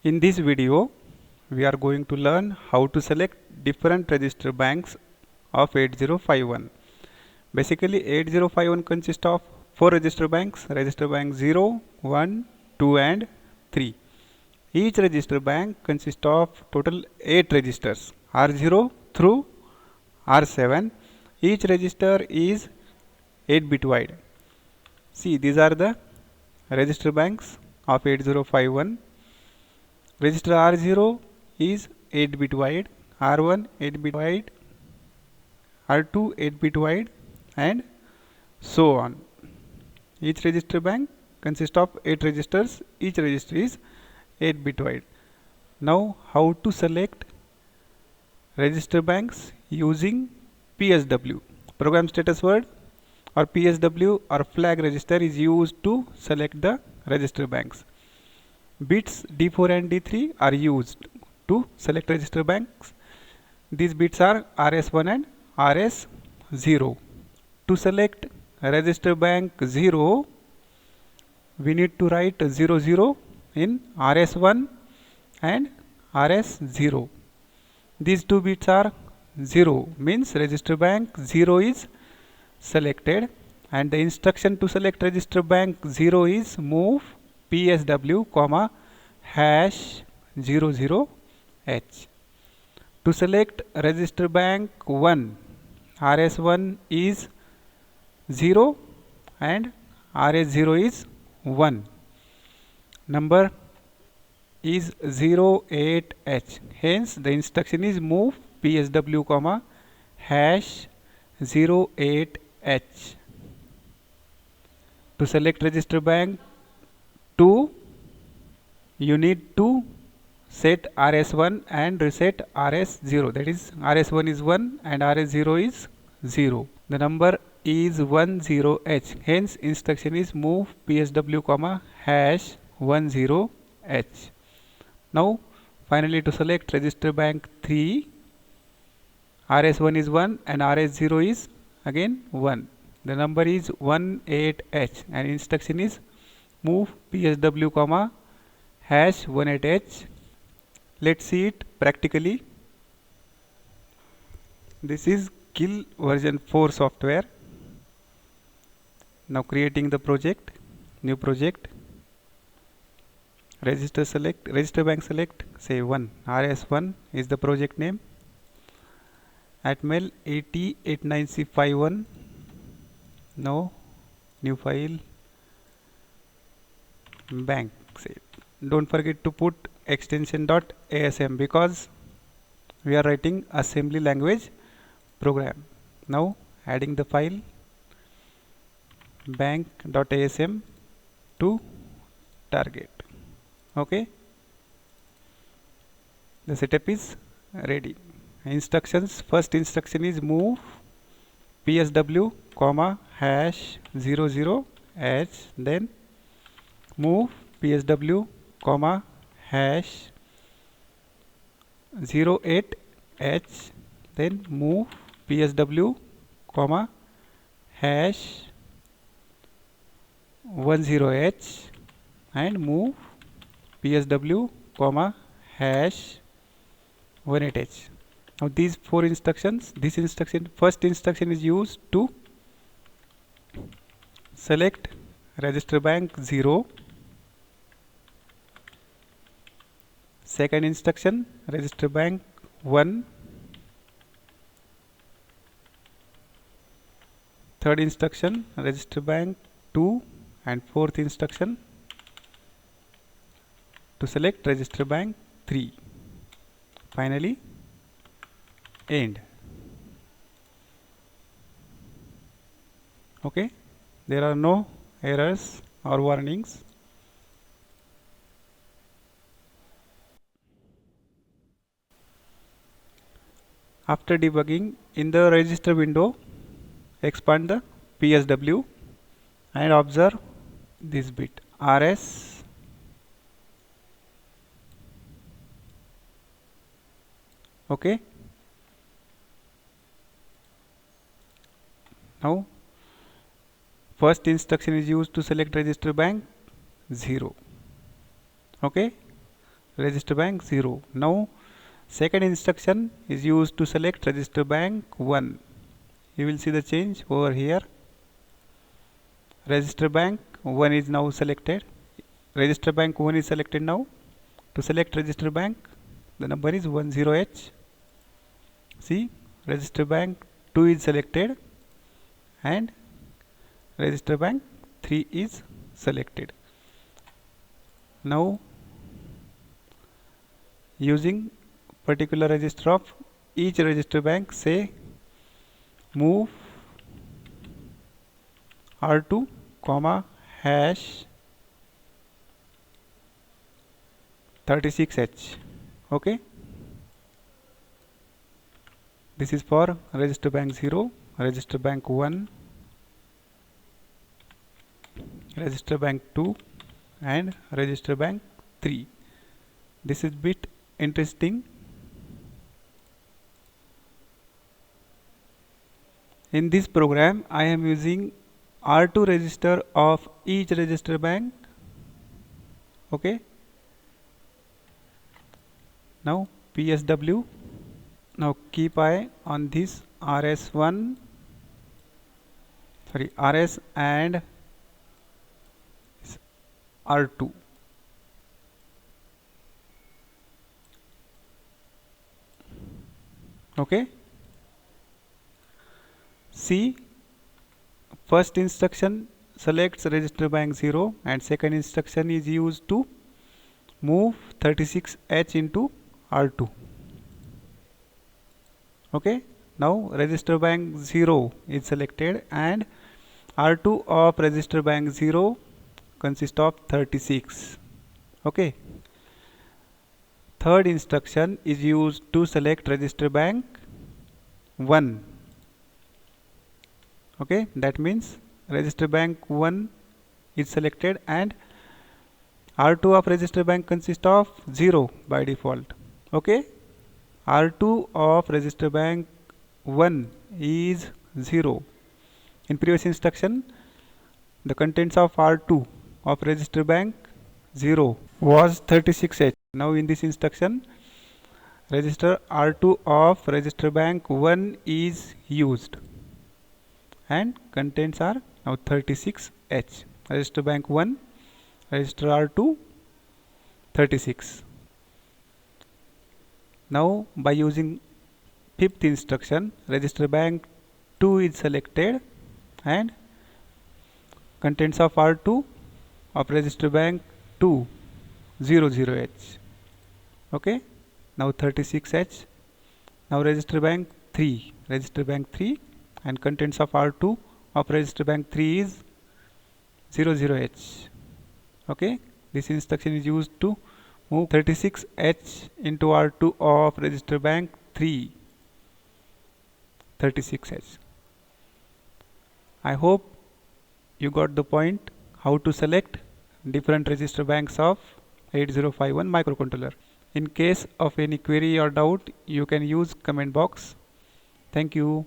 In this video, we are going to learn how to select different register banks of 8051. Basically, 8051 consists of 4 register banks, register bank 0, 1, 2 and 3. Each register bank consists of total 8 registers, R0 through R7. Each register is 8 bit wide. See, these are the register banks of 8051. Register R0 is 8 bit wide, R1 8 bit wide, R2 8 bit wide and so on. Each register bank consists of 8 registers. Each register is 8 bit wide. Now how to select register banks using PSW, program status word, or PSW or flag register is used to select the register banks. Bits D4 and D3 are used to select register banks. These bits are RS1 and RS0. To select register bank 0, we need to write 00 in RS1 and RS0. These two bits are 0, means register bank 0 is selected, and the instruction to select register bank 0 is move PSW comma hash 00H. To select register bank 1, RS1 is 0 and RS0 is 1. Number is 08H. Hence the instruction is move PSW comma hash 08H. To select register bank 2, you need to set RS1 and reset RS0. That is, RS1 is 1 and RS0 is 0. The number is 10H. Hence instruction is move PSW comma hash 10H. Now finally, to select register bank 3, RS1 is 1 and RS0 is again 1. The number is 18H and instruction is move PSW comma hash 18H. Let's see it practically. This is Kill version 4 software. Now creating the project, new project, register select, register bank select, say 1, RS1 is the project name, atmel 8089C51. Now new file, bank, say. Don't forget to put extension .asm because we are writing assembly language program. Now adding the file bank.asm to target. Okay, the setup is ready. Instructions, first instruction is move PSW comma hash 00H, then move PSW comma hash 08H, then move PSW comma hash 10H and move PSW comma hash 18H. Now these 4 instructions, this instruction, first instruction is used to select register bank 0. Second instruction, register bank 1. Third instruction, register bank 2, and fourth instruction to select register bank 3. Finally, end. Okay, there are no errors or warnings. After debugging, in the register window, expand the PSW and observe this bit RS. Okay, now first instruction is used to select register bank 0. Okay, register bank 0. Now second instruction is used to select register bank 1. You will see the change over here. Register bank 1 is now selected. Register bank 1 is selected now. To select register bank, the number is 10H. See, register bank 2 is selected and register bank 3 is selected. Now using particular register of each register bank, say move R2 comma hash 36H. Okay, this is for register bank 0, register bank 1, register bank 2 and register bank 3. This is bit interesting. In this program I am using R2 register of each register bank. Okay, now PSW. Now keep eye on this RS and R2. Okay, see, first instruction selects register bank 0 and second instruction is used to move 36H into R2. Okay, now register bank 0 is selected and R2 of register bank 0 consists of 36. Okay, third instruction is used to select register bank 1. Okay, that means register bank 1 is selected and R2 of register bank consists of 0 by default. Okay, R2 of register bank 1 is 0. In previous instruction, the contents of R2 of register bank 0 was 36H. Now in this instruction, register R2 of register bank 1 is used and contents are now 36H. Register bank 1, register R2, 36. Now by using fifth instruction, register bank 2 is selected and contents of R2 of register bank 2 00H. Okay, now 36H. Now register bank 3, and contents of R2 of register bank 3 is 00H. Okay, this instruction is used to move 36H into R2 of register bank 3, 36H. I hope you got the point how to select different register banks of 8051 microcontroller. In case of any query or doubt, you can use comment box. Thank you.